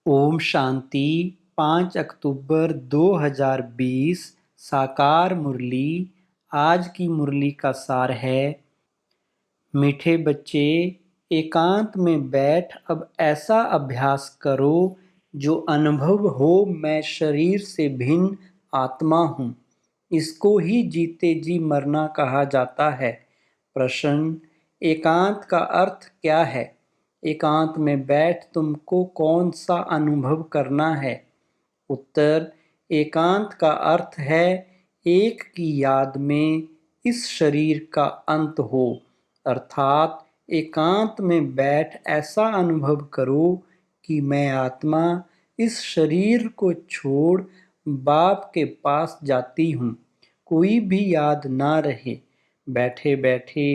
ओम शांति। 5 अक्टूबर 2020 साकार मुरली। आज की मुरली का सार है। मीठे बच्चे, एकांत में बैठ अब ऐसा अभ्यास करो जो अनुभव हो मैं शरीर से भिन्न आत्मा हूँ। इसको ही जीते जी मरना कहा जाता है। प्रश्न: एकांत का अर्थ क्या है? एकांत में बैठ तुमको कौन सा अनुभव करना है? उत्तर: एकांत का अर्थ है एक की याद में इस शरीर का अंत हो, अर्थात एकांत में बैठ ऐसा अनुभव करो कि मैं आत्मा इस शरीर को छोड़ बाप के पास जाती हूँ। कोई भी याद ना रहे, बैठे बैठे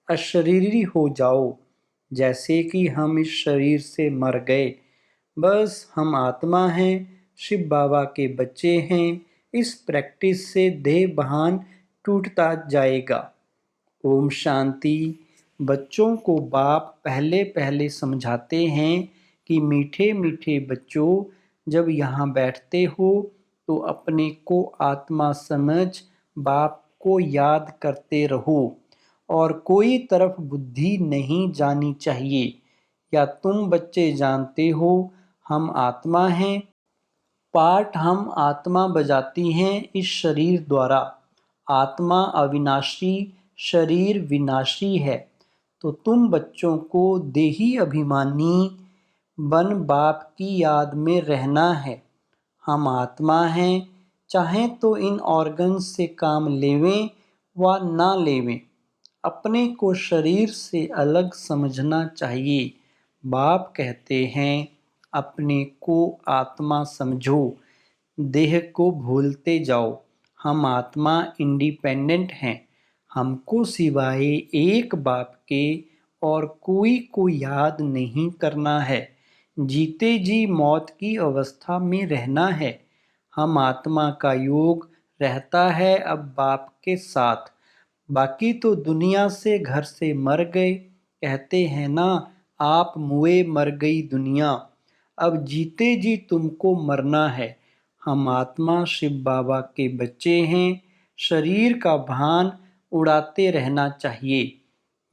अशरीरी हो जाओ, जैसे कि हम इस शरीर से मर गए। बस हम आत्मा हैं, शिव बाबा के बच्चे हैं। इस प्रैक्टिस से देह भान टूटता जाएगा। ओम शांति। बच्चों को बाप पहले पहले समझाते हैं कि मीठे मीठे बच्चों, जब यहाँ बैठते हो तो अपने को आत्मा समझ बाप को याद करते रहो और कोई तरफ बुद्धि नहीं जानी चाहिए। या तुम बच्चे जानते हो हम आत्मा हैं, पाठ हम आत्मा बजाती हैं इस शरीर द्वारा। आत्मा अविनाशी, शरीर विनाशी है। तो तुम बच्चों को देही अभिमानी बन बाप की याद में रहना है। हम आत्मा हैं, चाहें तो इन ऑर्गन्स से काम लेवें व ना लेवें। अपने को शरीर से अलग समझना चाहिए। बाप कहते हैं अपने को आत्मा समझो, देह को भूलते जाओ। हम आत्मा इंडिपेंडेंट हैं। हमको सिवाय एक बाप के और कोई को याद नहीं करना है। जीते जी मौत की अवस्था में रहना है। हम आत्मा का योग रहता है अब बाप के साथ। बाकी तो दुनिया से घर से मर गए, कहते हैं ना, आप मुए मर गई दुनिया। अब जीते जी तुमको मरना है। हम आत्मा शिव बाबा के बच्चे हैं। शरीर का भान उड़ाते रहना चाहिए।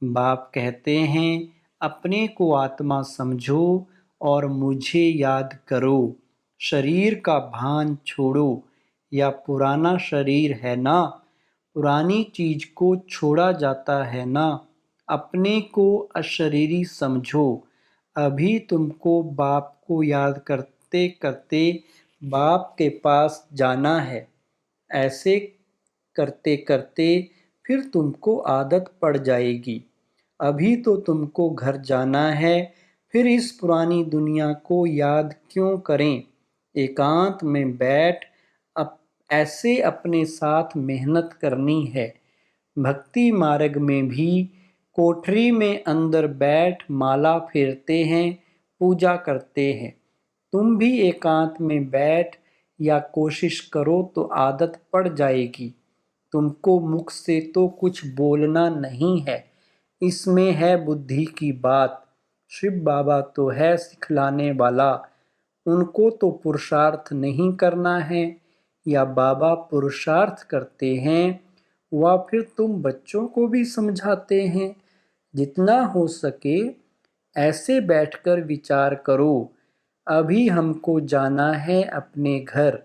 बाप कहते हैं अपने को आत्मा समझो और मुझे याद करो। शरीर का भान छोड़ो। या पुराना शरीर है ना, पुरानी चीज को छोड़ा जाता है ना। अपने को अशरीरी समझो। अभी तुमको बाप को याद करते करते बाप के पास जाना है। ऐसे करते करते फिर तुमको आदत पड़ जाएगी। अभी तो तुमको घर जाना है, फिर इस पुरानी दुनिया को याद क्यों करें? एकांत में बैठ ऐसे अपने साथ मेहनत करनी है। भक्ति मार्ग में भी कोठरी में अंदर बैठ माला फेरते हैं, पूजा करते हैं। तुम भी एकांत में बैठ या कोशिश करो तो आदत पड़ जाएगी। तुमको मुख से तो कुछ बोलना नहीं है, इसमें है बुद्धि की बात। शिव बाबा तो है सिखलाने वाला, उनको तो पुरुषार्थ नहीं करना है। या बाबा पुरुषार्थ करते हैं व फिर तुम बच्चों को भी समझाते हैं। जितना हो सके ऐसे बैठकर विचार करो। अभी हमको जाना है अपने घर,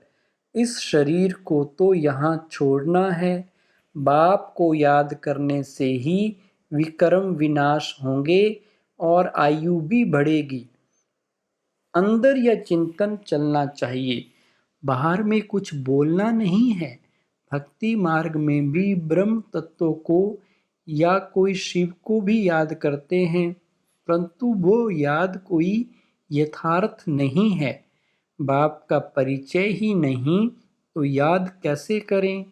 इस शरीर को तो यहाँ छोड़ना है। बाप को याद करने से ही विकर्म विनाश होंगे और आयु भी बढ़ेगी। अंदर यह चिंतन चलना चाहिए, बाहर में कुछ बोलना नहीं है। भक्ति मार्ग में भी ब्रह्म तत्व को या कोई शिव को भी याद करते हैं, परंतु वो याद कोई यथार्थ नहीं है। बाप का परिचय ही नहीं तो याद कैसे करें?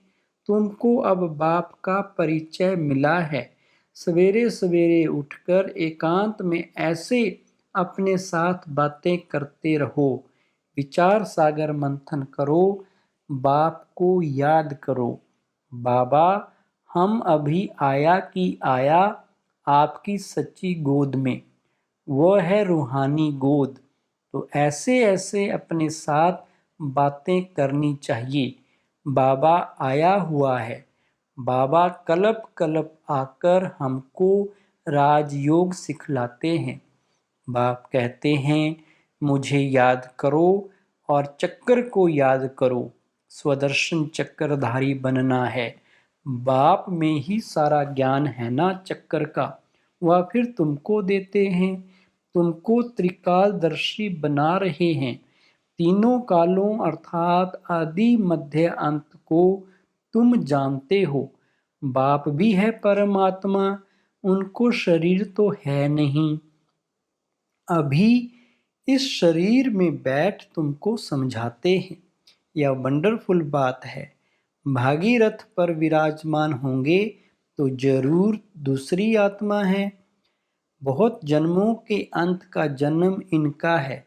तुमको अब बाप का परिचय मिला है। सवेरे सवेरे उठकर एकांत में ऐसे अपने साथ बातें करते रहो। विचार सागर मंथन करो, बाप को याद करो। बाबा, हम अभी आया कि आया आपकी सच्ची गोद में। वह है रूहानी गोद। तो ऐसे ऐसे अपने साथ बातें करनी चाहिए। बाबा आया हुआ है। बाबा कलप कलप आकर हमको राजयोग सिखलाते हैं। बाप कहते हैं मुझे याद करो और चक्कर को याद करो। स्वदर्शन चक्रधारी बनना है। बाप में ही सारा ज्ञान है ना चक्कर का, वह फिर तुमको देते हैं। तुमको त्रिकालदर्शी बना रहे हैं। तीनों कालों अर्थात आदि मध्य अंत को तुम जानते हो। बाप भी है परमात्मा, उनको शरीर तो है नहीं। अभी इस शरीर में बैठ तुमको समझाते हैं। यह वंडरफुल बात है। भागीरथ पर विराजमान होंगे तो जरूर दूसरी आत्मा है। बहुत जन्मों के अंत का जन्म इनका है।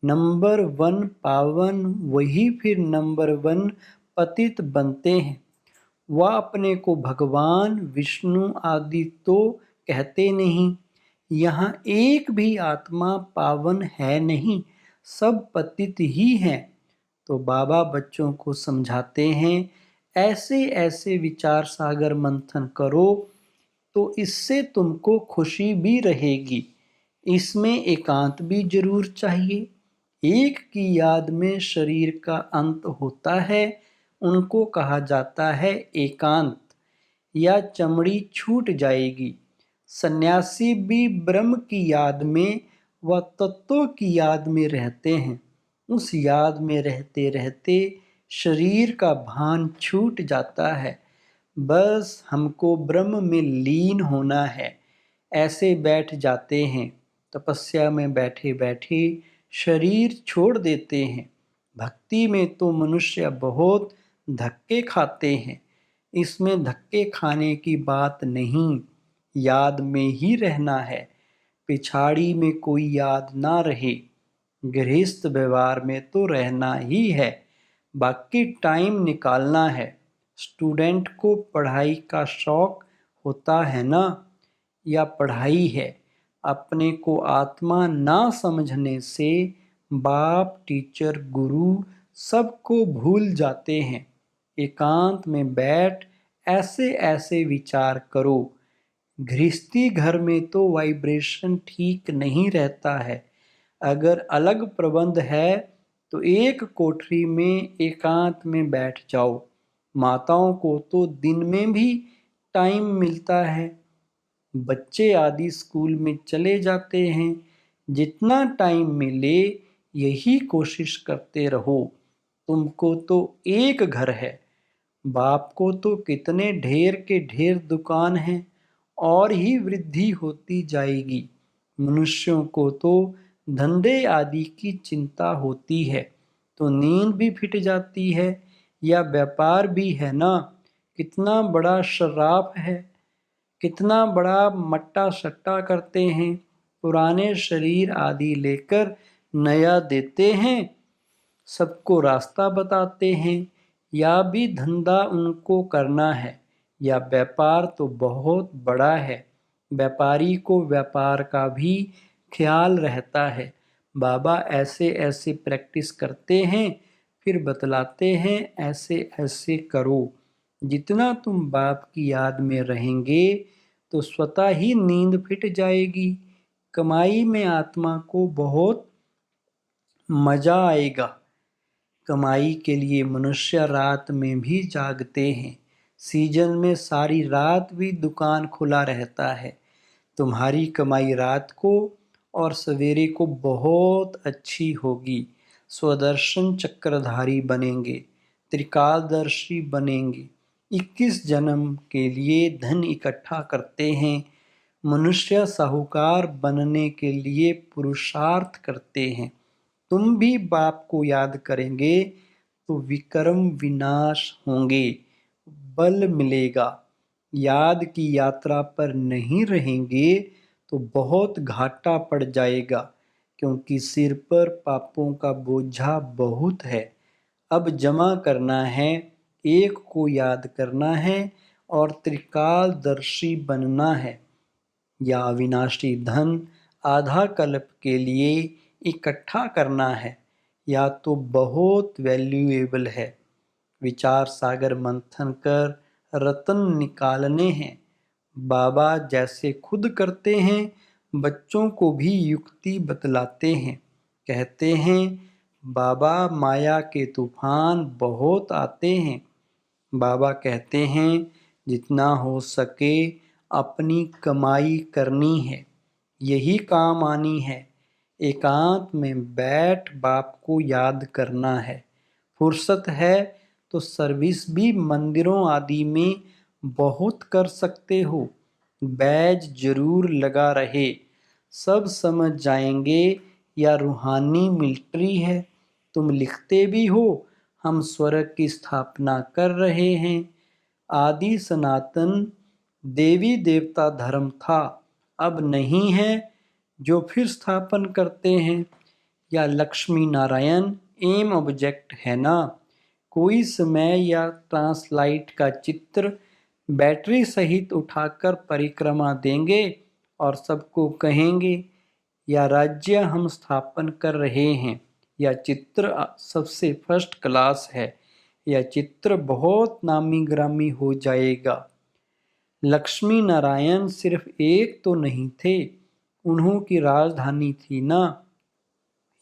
नंबर 1 पावन, वही फिर नंबर 1 पतित बनते हैं। वह अपने को भगवान विष्णु आदि तो कहते नहीं। यहाँ एक भी आत्मा पावन है नहीं, सब पतित ही हैं। तो बाबा बच्चों को समझाते हैं ऐसे ऐसे विचार सागर मंथन करो तो इससे तुमको खुशी भी रहेगी। इसमें एकांत भी जरूर चाहिए। एक की याद में शरीर का अंत होता है, उनको कहा जाता है एकांत, या चमड़ी छूट जाएगी। सन्यासी भी ब्रह्म की याद में व तत्वों की याद में रहते हैं। उस याद में रहते रहते शरीर का भान छूट जाता है। बस हमको ब्रह्म में लीन होना है। ऐसे बैठ जाते हैं। तपस्या में बैठे बैठे शरीर छोड़ देते हैं। भक्ति में तो मनुष्य बहुत धक्के खाते हैं। इसमें धक्के खाने की बात नहीं, याद में ही रहना है। पिछाड़ी में कोई याद ना रहे। गृहस्थ व्यवहार में तो रहना ही है, बाकी टाइम निकालना है। स्टूडेंट को पढ़ाई का शौक होता है ना, या पढ़ाई है। अपने को आत्मा ना समझने से बाप, टीचर, गुरु सबको भूल जाते हैं। एकांत में बैठ ऐसे ऐसे विचार करो। गृहस्थी घर में तो वाइब्रेशन ठीक नहीं रहता है। अगर अलग प्रबंध है तो एक कोठरी में एकांत में बैठ जाओ। माताओं को तो दिन में भी टाइम मिलता है। बच्चे आदि स्कूल में चले जाते हैं। जितना टाइम मिले यही कोशिश करते रहो। तुमको तो एक घर है। बाप को तो कितने ढेर के ढेर दुकान हैं, और ही वृद्धि होती जाएगी। मनुष्यों को तो धंधे आदि की चिंता होती है तो नींद भी फिट जाती है। या व्यापार भी है ना। कितना बड़ा शराब है, कितना बड़ा मट्टा सट्टा करते हैं। पुराने शरीर आदि लेकर नया देते हैं। सबको रास्ता बताते हैं। या भी धंधा उनको करना है, या व्यापार तो बहुत बड़ा है। व्यापारी को व्यापार का भी ख्याल रहता है। बाबा ऐसे ऐसे प्रैक्टिस करते हैं, फिर बतलाते हैं ऐसे ऐसे करो। जितना तुम बाप की याद में रहेंगे तो स्वतः ही नींद फिट जाएगी। कमाई में आत्मा को बहुत मजा आएगा। कमाई के लिए मनुष्य रात में भी जागते हैं। सीजन में सारी रात भी दुकान खुला रहता है। तुम्हारी कमाई रात को और सवेरे को बहुत अच्छी होगी। स्वदर्शन चक्रधारी बनेंगे, त्रिकालदर्शी बनेंगे। 21 जन्म के लिए धन इकट्ठा करते हैं। मनुष्य साहूकार बनने के लिए पुरुषार्थ करते हैं। तुम भी बाप को याद करेंगे तो विक्रम विनाश होंगे, बल मिलेगा। याद की यात्रा पर नहीं रहेंगे तो बहुत घाटा पड़ जाएगा, क्योंकि सिर पर पापों का बोझा बहुत है। अब जमा करना है, एक को याद करना है और त्रिकालदर्शी बनना है। या अविनाशी धन आधा कल्प के लिए इकट्ठा करना है या तो बहुत वैल्यूएबल है। विचार सागर मंथन कर रत्न निकालने हैं। बाबा जैसे खुद करते हैं बच्चों को भी युक्ति बतलाते हैं। कहते हैं बाबा माया के तूफान बहुत आते हैं। बाबा कहते हैं जितना हो सके अपनी कमाई करनी है, यही काम आनी है। एकांत में बैठ बाप को याद करना है। फुर्सत है तो सर्विस भी मंदिरों आदि में बहुत कर सकते हो। बैज जरूर लगा रहे, सब समझ जाएंगे या रूहानी मिलिट्री है। तुम लिखते भी हो हम स्वर्ग की स्थापना कर रहे हैं। आदि सनातन देवी देवता धर्म था, अब नहीं है जो फिर स्थापन करते हैं। या लक्ष्मी नारायण एम ऑब्जेक्ट है ना। कोई समय या ट्रांसलाइट का चित्र बैटरी सहित उठाकर परिक्रमा देंगे और सबको कहेंगे या राज्य हम स्थापन कर रहे हैं, या चित्र सबसे फर्स्ट क्लास है, या चित्र बहुत नामी ग्रामी हो जाएगा। लक्ष्मी नारायण सिर्फ एक तो नहीं थे, उन्हों की राजधानी थी ना।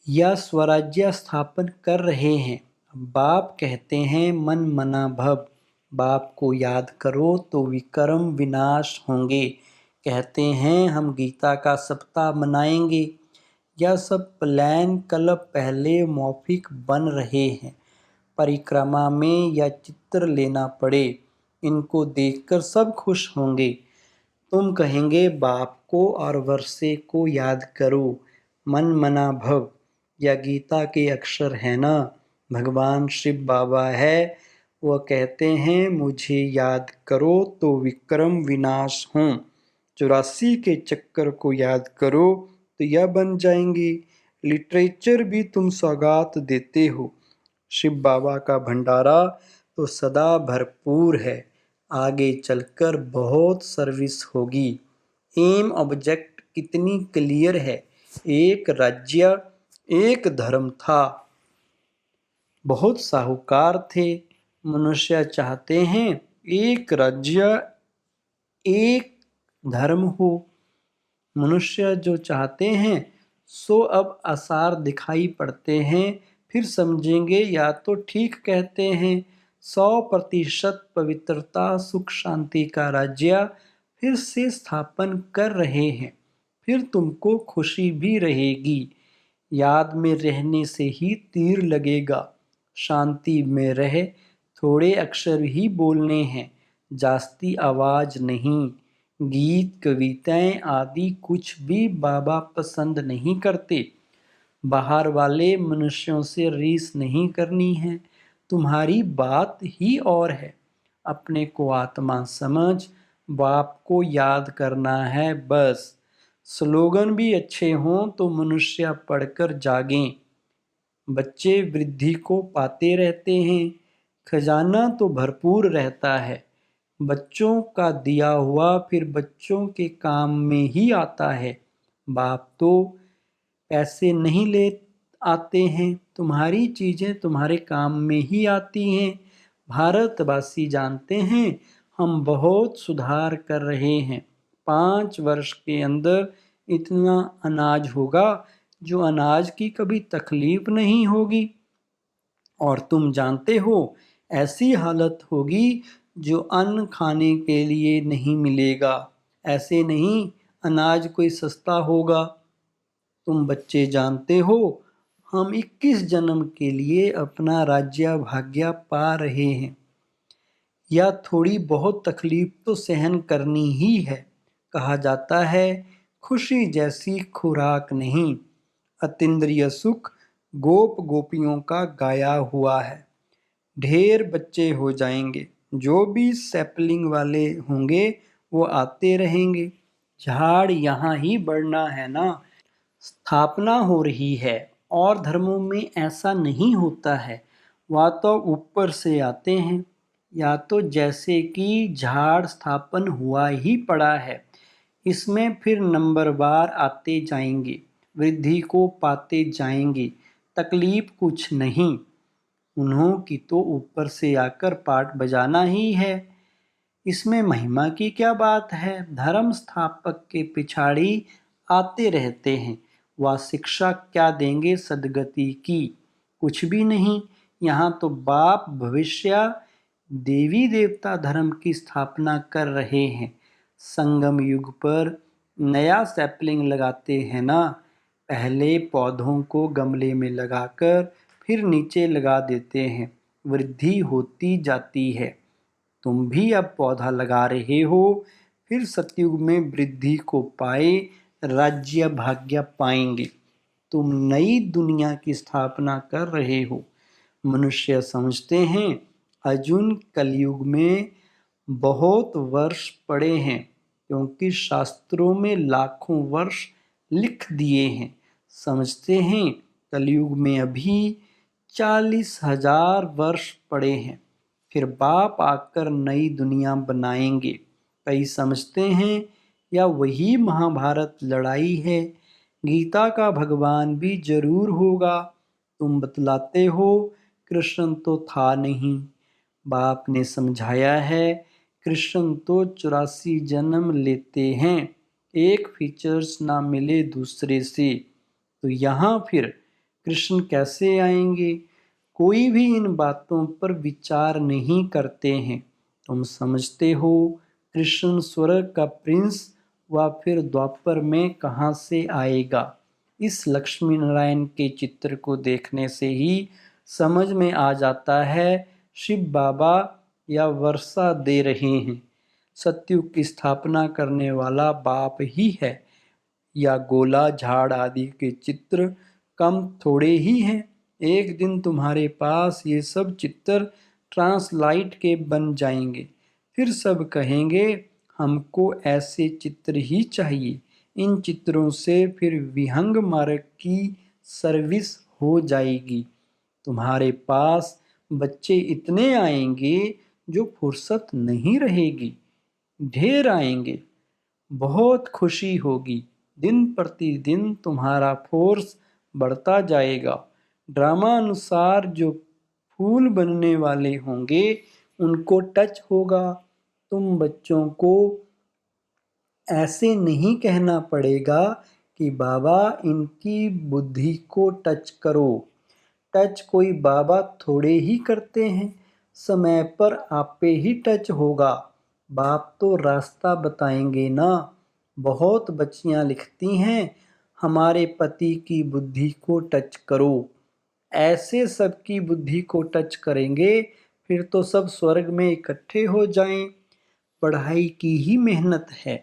या स्वराज्य स्थापन कर रहे हैं। बाप कहते हैं मन मना भव, बाप को याद करो तो विक्रम विनाश होंगे। कहते हैं हम गीता का सप्ताह मनाएंगे। यह सब प्लान कल पहले मौखिक बन रहे हैं। परिक्रमा में यह चित्र लेना पड़े, इनको देखकर सब खुश होंगे। तुम कहेंगे बाप को और वर्षे को याद करो। मन मना भव या गीता के अक्षर है ना। भगवान शिव बाबा है, वह कहते हैं मुझे याद करो तो विक्रम विनाश हों। 84 के चक्कर को याद करो तो यह बन जाएंगे। लिटरेचर भी तुम सौगात देते हो। शिव बाबा का भंडारा तो सदा भरपूर है, आगे चलकर बहुत सर्विस होगी। एम ऑब्जेक्ट कितनी क्लियर है। एक राज्य एक धर्म था। बहुत साहूकार थे। मनुष्य चाहते हैं एक राज्य एक धर्म हो। मनुष्य जो चाहते हैं सो अब आसार दिखाई पड़ते हैं। फिर समझेंगे या तो ठीक कहते हैं। 100% पवित्रता सुख शांति का राज्य फिर से स्थापन कर रहे हैं। फिर तुमको खुशी भी रहेगी। याद में रहने से ही तीर लगेगा। शांति में रहे थोड़े अक्षर ही बोलने हैं, जास्ती आवाज नहीं। गीत कविताएं आदि कुछ भी बाबा पसंद नहीं करते। बाहर वाले मनुष्यों से रीस नहीं करनी है। तुम्हारी बात ही और है। अपने को आत्मा समझ, बाप को याद करना है बस। स्लोगन भी अच्छे हों तो मनुष्य पढ़कर जागें। बच्चे वृद्धि को पाते रहते हैं, खजाना तो भरपूर रहता है। बच्चों का दिया हुआ फिर बच्चों के काम में ही आता है। बाप तो पैसे नहीं ले आते हैं, तुम्हारी चीजें तुम्हारे काम में ही आती हैं। भारतवासी जानते हैं हम बहुत सुधार कर रहे हैं। 5 वर्ष के अंदर इतना अनाज होगा जो अनाज की कभी तकलीफ नहीं होगी। और तुम जानते हो ऐसी हालत होगी जो अन्न खाने के लिए नहीं मिलेगा। ऐसे नहीं अनाज कोई सस्ता होगा। तुम बच्चे जानते हो हम 21 जन्म के लिए अपना राज्य भाग्य पा रहे हैं। या थोड़ी बहुत तकलीफ तो सहन करनी ही है। कहा जाता है खुशी जैसी खुराक नहीं। अतीन्द्रिय सुख गोप गोपियों का गाया हुआ है। ढेर बच्चे हो जाएंगे। जो भी सैपलिंग वाले होंगे वो आते रहेंगे। झाड़ यहाँ ही बढ़ना है ना। स्थापना हो रही है और धर्मों में ऐसा नहीं होता है। वह तो ऊपर से आते हैं, या तो जैसे कि झाड़ स्थापन हुआ ही पड़ा है। इसमें फिर नंबरवार आते जाएंगे। वृद्धि को पाते जाएंगे, तकलीफ कुछ नहीं। उन्हों की तो ऊपर से आकर पाठ बजाना ही है, इसमें महिमा की क्या बात है। धर्म स्थापक के पिछाड़ी आते रहते हैं, वह शिक्षा क्या देंगे सदगति की, कुछ भी नहीं। यहाँ तो बाप भविष्य देवी देवता धर्म की स्थापना कर रहे हैं। संगम युग पर नया सैपलिंग लगाते हैं ना, पहले पौधों को गमले में लगाकर फिर नीचे लगा देते हैं, वृद्धि होती जाती है। तुम भी अब पौधा लगा रहे हो, फिर सतयुग में वृद्धि को पाए राज्य भाग्य पाएंगे। तुम नई दुनिया की स्थापना कर रहे हो। मनुष्य समझते हैं अर्जुन कलयुग में बहुत वर्ष पड़े हैं, क्योंकि शास्त्रों में लाखों वर्ष लिख दिए हैं। समझते हैं कलयुग में अभी 40,000 वर्ष पड़े हैं, फिर बाप आकर नई दुनिया बनाएंगे। कई समझते हैं या वही महाभारत लड़ाई है, गीता का भगवान भी जरूर होगा। तुम बतलाते हो कृष्ण तो था नहीं। बाप ने समझाया है कृष्ण तो 84 जन्म लेते हैं, एक फीचर्स ना मिले दूसरे से, तो यहाँ फिर कृष्ण कैसे आएंगे। कोई भी इन बातों पर विचार नहीं करते हैं। तुम समझते हो कृष्ण स्वर्ग का प्रिंस व फिर द्वापर में कहाँ से आएगा। इस लक्ष्मी नारायण के चित्र को देखने से ही समझ में आ जाता है शिव बाबा या वर्षा दे रहे हैं। सतयुग की स्थापना करने वाला बाप ही है, या गोला झाड़ आदि के चित्र कम थोड़े ही हैं। एक दिन तुम्हारे पास ये सब चित्र ट्रांसलाइट के बन जाएंगे, फिर सब कहेंगे हमको ऐसे चित्र ही चाहिए। इन चित्रों से फिर विहंग मार्ग की सर्विस हो जाएगी। तुम्हारे पास बच्चे इतने आएंगे जो फुर्सत नहीं रहेगी, ढेर आएंगे, बहुत खुशी होगी। दिन प्रतिदिन तुम्हारा फोर्स बढ़ता जाएगा। ड्रामा अनुसार जो फूल बनने वाले होंगे उनको टच होगा। तुम बच्चों को ऐसे नहीं कहना पड़ेगा कि बाबा इनकी बुद्धि को टच करो। टच कोई बाबा थोड़े ही करते हैं, समय पर आपे ही टच होगा। बाप तो रास्ता बताएंगे ना। बहुत बच्चियां लिखती हैं हमारे पति की बुद्धि को टच करो। ऐसे सबकी बुद्धि को टच करेंगे फिर तो सब स्वर्ग में इकट्ठे हो जाएं। पढ़ाई की ही मेहनत है,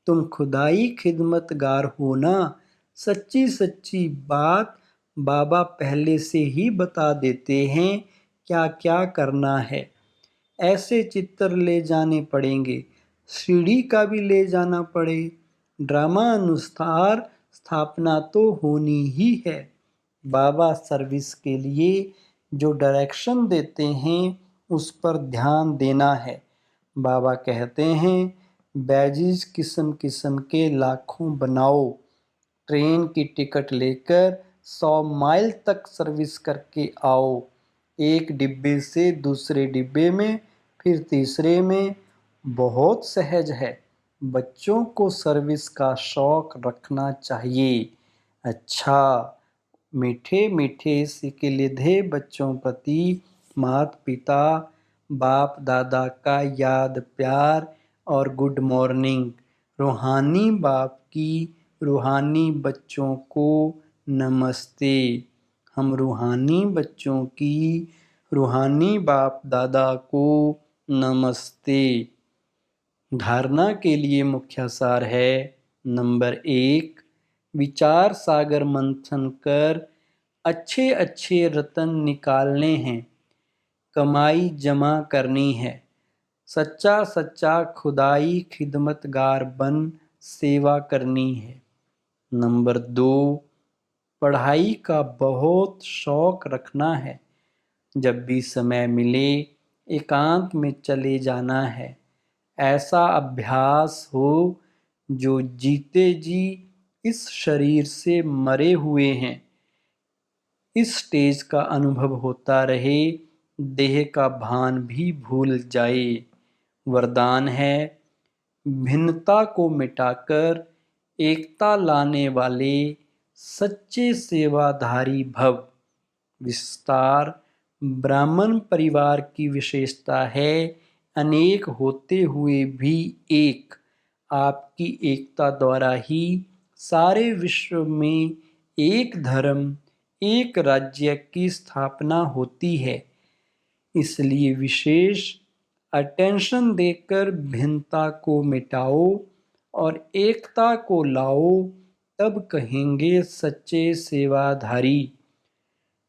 तुम खुदाई खिदमतगार हो ना। सच्ची सच्ची बात बाबा पहले से ही बता देते हैं क्या क्या करना है। ऐसे चित्र ले जाने पड़ेंगे, सीढ़ी का भी ले जाना पड़े। ड्रामा अनुसार स्थापना तो होनी ही है। बाबा सर्विस के लिए जो डायरेक्शन देते हैं उस पर ध्यान देना है। बाबा कहते हैं बैजिज किस्म किस्म के लाखों बनाओ, ट्रेन की टिकट लेकर 100 माइल तक सर्विस करके आओ। एक डिब्बे से दूसरे डिब्बे में, फिर तीसरे में। बहुत सहज है। बच्चों को सर्विस का शौक रखना चाहिए। अच्छा, मीठे मीठे सिकिलिधे बच्चों प्रति माता पिता बाप दादा का याद प्यार और गुड मॉर्निंग। रूहानी बाप की रूहानी बच्चों को नमस्ते। हम रूहानी बच्चों की रूहानी बाप दादा को नमस्ते। धारणा के लिए मुख्य सार है। नंबर 1, विचार सागर मंथन कर अच्छे अच्छे रतन निकालने हैं, कमाई जमा करनी है। सच्चा सच्चा खुदाई खिदमतगार बन सेवा करनी है। नंबर 2, पढ़ाई का बहुत शौक रखना है। जब भी समय मिले एकांत में चले जाना है। ऐसा अभ्यास हो जो जीते जी इस शरीर से मरे हुए हैं। इस स्टेज का अनुभव होता रहे, देह का भान भी भूल जाए। वरदान है, भिन्नता को मिटाकर एकता लाने वाले सच्चे सेवाधारी भव। विस्तार, ब्राह्मण परिवार की विशेषता है अनेक होते हुए भी एक। आपकी एकता द्वारा ही सारे विश्व में एक धर्म, एक राज्य की स्थापना होती है। इसलिए विशेष अटेंशन देकर भिन्नता को मिटाओ और एकता को लाओ, तब कहेंगे सच्चे सेवाधारी।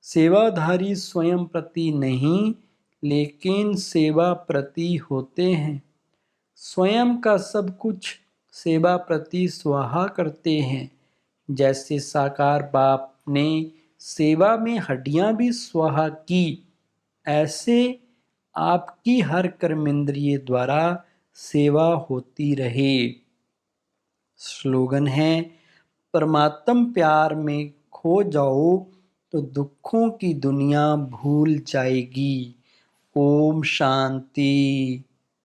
सेवाधारी स्वयं प्रति नहीं, लेकिन सेवा प्रति होते हैं। स्वयं का सब कुछ सेवा प्रति स्वाहा करते हैं। जैसे साकार बाप ने सेवा में हड्डियां भी स्वाहा की, ऐसे आपकी हर कर्मेंद्रिय द्वारा सेवा होती रहे। स्लोगन है, परमात्म प्यार में खो जाओ तो दुखों की दुनिया भूल जाएगी। ओम शांति।